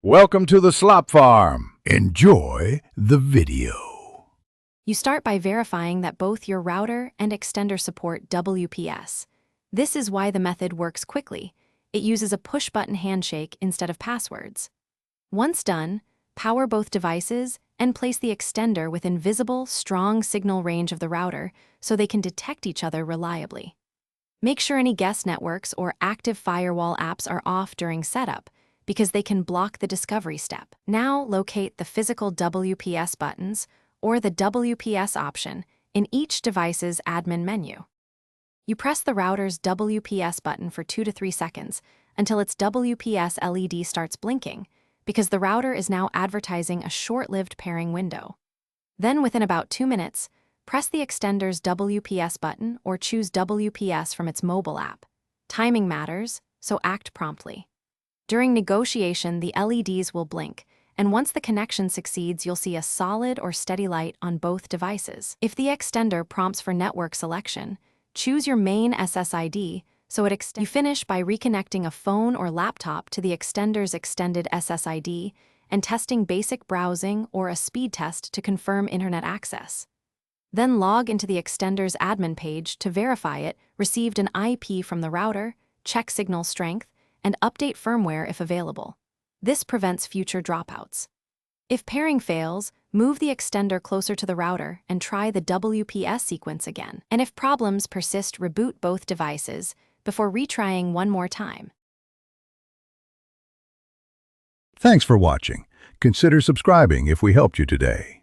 Welcome to the Slop Farm. Enjoy the video. You start by verifying that both your router and extender support WPS. This is why the method works quickly. It uses a push-button handshake instead of passwords. Once done, power both devices and place the extender within visible, strong signal range of the router so they can detect each other reliably. Make sure any guest networks or active firewall apps are off during setup, because they can block the discovery step. Now locate the physical WPS buttons or the WPS option in each device's admin menu. You press the router's WPS button for 2 to 3 seconds until its WPS LED starts blinking, because the router is now advertising a short-lived pairing window. Then within about 2 minutes, press the extender's WPS button or choose WPS from its mobile app. Timing matters, so act promptly. During negotiation, the LEDs will blink, and once the connection succeeds, you'll see a solid or steady light on both devices. If the extender prompts for network selection, choose your main SSID so it extends. You finish by reconnecting a phone or laptop to the extender's extended SSID and testing basic browsing or a speed test to confirm internet access. Then log into the extender's admin page to verify it received an IP from the router, check signal strength, and update firmware if available. This prevents future dropouts. If pairing fails, move the extender closer to the router and try the WPS sequence again. And if problems persist, reboot both devices before retrying one more time. Thanks for watching. Consider subscribing if we helped you today.